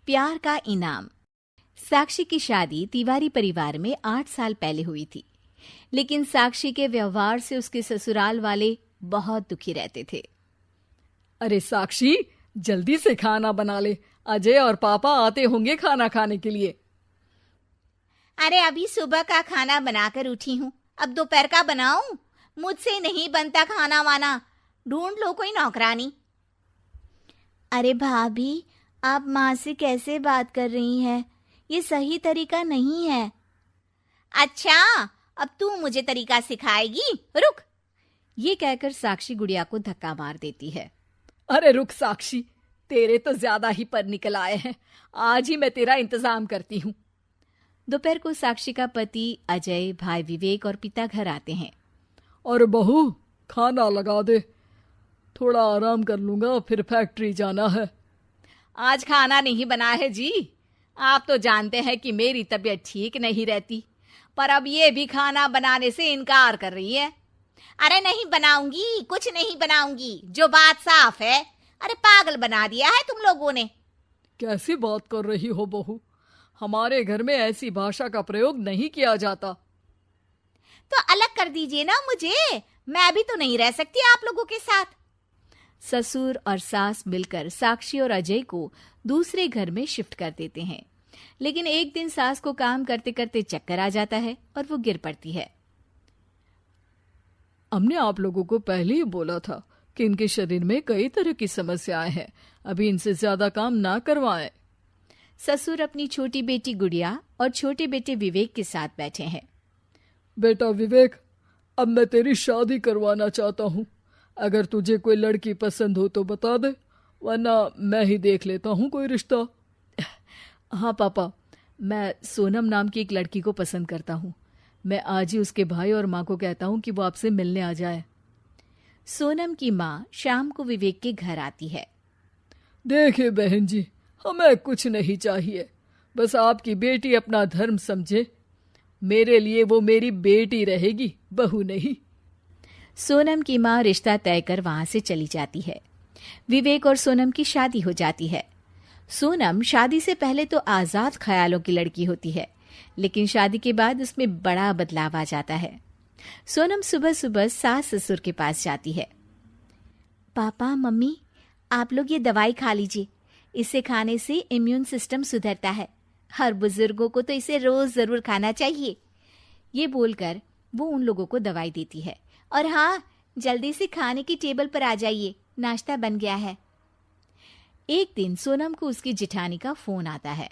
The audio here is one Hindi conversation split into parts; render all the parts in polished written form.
प्यार का इनाम। साक्षी की शादी तिवारी परिवार में 8 साल पहले हुई थी, लेकिन साक्षी के व्यवहार से उसके ससुराल वाले बहुत दुखी रहते थे। अरे साक्षी, जल्दी से खाना बना ले, अजय और पापा आते होंगे खाना खाने के लिए। अरे अभी सुबह का खाना बनाकर उठी हूँ, अब दोपहर का बनाऊं? मुझसे नहीं बनता खाना वाना, ढूंढ लो कोई नौकरानी। अरे भाभी, आप माँ से कैसे बात कर रही हैं? ये सही तरीका नहीं है। अच्छा, अब तू मुझे तरीका सिखाएगी? रुक। ये कहकर साक्षी गुड़िया को धक्का मार देती है। अरे रुक साक्षी, तेरे तो ज्यादा ही पर निकल आए हैं, आज ही मैं तेरा इंतजाम करती हूँ। दोपहर को साक्षी का पति अजय, भाई विवेक और पिता घर आते हैं। और बहू, खाना लगा दे, थोड़ा आराम कर लूंगा, फिर फैक्ट्री जाना है। आज खाना नहीं बना है जी, आप तो जानते हैं कि मेरी तबीयत ठीक नहीं रहती, पर अब ये भी खाना बनाने से इनकार कर रही है। अरे नहीं बनाऊंगी, कुछ नहीं बनाऊंगी, जो बात साफ है। अरे पागल बना दिया है तुम लोगों ने। कैसी बात कर रही हो बहू, हमारे घर में ऐसी भाषा का प्रयोग नहीं किया जाता। तो अलग कर दीजिए ना मुझे, मैं भी तो नहीं रह सकती आप लोगों के साथ। ससुर और सास मिलकर साक्षी और अजय को दूसरे घर में शिफ्ट कर देते हैं, लेकिन एक दिन सास को काम करते करते चक्कर आ जाता है और वो गिर पड़ती है। हमने आप लोगों को पहले ही बोला था कि इनके शरीर में कई तरह की समस्याएं हैं, अभी इनसे ज्यादा काम ना करवाएं। ससुर अपनी छोटी बेटी गुड़िया और छोटे बेटे विवेक के साथ बैठे हैं। बेटा विवेक, अब मैं तेरी शादी करवाना चाहता हूँ, अगर तुझे कोई लड़की पसंद हो तो बता दे, वरना मैं ही देख लेता हूँ कोई रिश्ता। हाँ पापा, मैं सोनम नाम की एक लड़की को पसंद करता हूँ। मैं आज ही उसके भाई और माँ को कहता हूँ कि वो आपसे मिलने आ जाए। सोनम की माँ शाम को विवेक के घर आती है। देखिए बहन जी, हमें कुछ नहीं चाहिए, बस आपकी बेटी अपना धर्म समझे। मेरे लिए वो मेरी बेटी रहेगी, बहू नहीं। सोनम की माँ रिश्ता तय कर वहां से चली जाती है। विवेक और सोनम की शादी हो जाती है। सोनम शादी से पहले तो आजाद ख्यालों की लड़की होती है, लेकिन शादी के बाद उसमें बड़ा बदलाव आ जाता है। सोनम सुबह सुबह सास ससुर के पास जाती है। पापा मम्मी, आप लोग ये दवाई खा लीजिए, इसे खाने से इम्यून सिस्टम सुधरता है। हर बुजुर्गों को तो इसे रोज जरूर खाना चाहिए। ये बोलकर वो उन लोगों को दवाई देती है। और हाँ, जल्दी से खाने की टेबल पर आ जाइए, नाश्ता बन गया है। एक दिन सोनम को उसकी जिठानी का फोन आता है।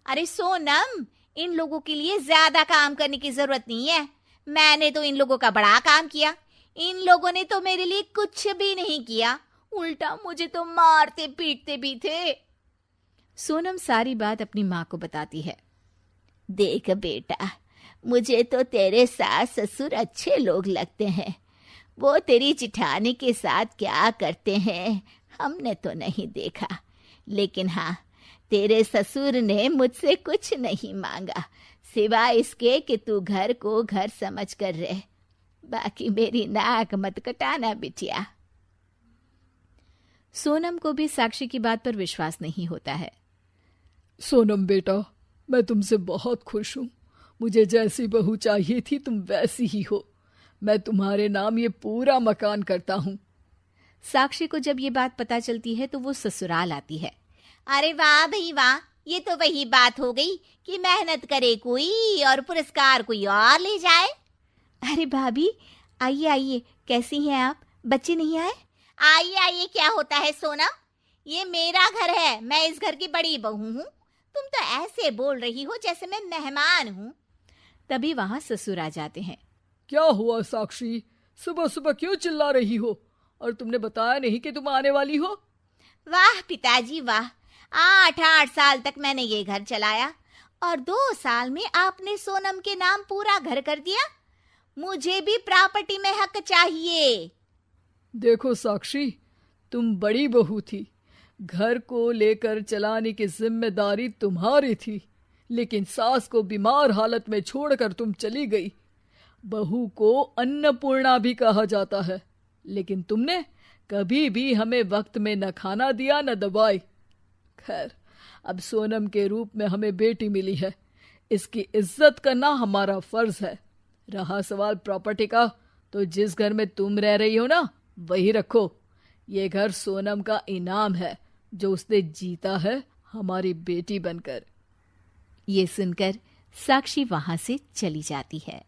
अरे सोनम, इन लोगों के लिए ज्यादा काम करने की जरूरत नहीं है, मैंने तो इन लोगों का बड़ा काम किया। इन लोगों ने तो मेरे लिए कुछ भी नहीं किया, उल्टा मुझे तो मारते पीटते भी थे। सोनम सारी बात अपनी माँ को बताती है। देख बेटा, मुझे तो तेरे सास ससुर अच्छे लोग लगते हैं, वो तेरी जिठानी के साथ क्या करते हैं हमने तो नहीं देखा, लेकिन हाँ, तेरे ससुर ने मुझसे कुछ नहीं मांगा, सिवाय इसके कि तू घर को घर समझ कर रहे। बाकी मेरी नाक मत कटाना बिटिया। सोनम को भी साक्षी की बात पर विश्वास नहीं होता है। सोनम बेटा, मैं तुमसे बहुत खुश हूँ, मुझे जैसी बहू चाहिए थी तुम वैसी ही हो। मैं तुम्हारे नाम ये पूरा मकान करता हूँ। साक्षी को जब ये बात पता चलती है तो वो ससुराल आती है। अरे वाह भाई वाह, ये तो वही बात हो गई कि मेहनत करे कोई और पुरस्कार कोई और ले जाए। अरे भाभी, आइए आइए, कैसी हैं आप? बच्चे नहीं आए? आइए आइए क्या होता है सोना, ये मेरा घर है, मैं इस घर की बड़ी बहू हूँ। तुम तो ऐसे बोल रही हो जैसे मैं मेहमान हूँ। तभी वहां ससुर आ जाते हैं। क्या हुआ साक्षी, सुबह सुबह क्यों चिल्ला रही हो? और तुमने बताया नहीं कि तुम आने वाली हो? वाह पिताजी वाह, 8 साल तक मैंने ये घर चलाया और 2 साल में आपने सोनम के नाम पूरा घर कर दिया। मुझे भी प्रॉपर्टी में हक चाहिए। देखो साक्षी, तुम बड़ी बहू थी, घर को लेकर चलाने की जिम्मेदारी तुम्हारी थी, लेकिन सास को बीमार हालत में छोड़कर तुम चली गई। बहू को अन्नपूर्णा भी कहा जाता है, लेकिन तुमने कभी भी हमें वक्त में न खाना दिया न दवाई। खैर, अब सोनम के रूप में हमें बेटी मिली है, इसकी इज्जत करना हमारा फर्ज है। रहा सवाल प्रॉपर्टी का, तो जिस घर में तुम रह रही हो ना, वही रखो। ये घर सोनम का इनाम है जो उसने जीता है हमारी बेटी बनकर। ये सुनकर साक्षी वहां से चली जाती है।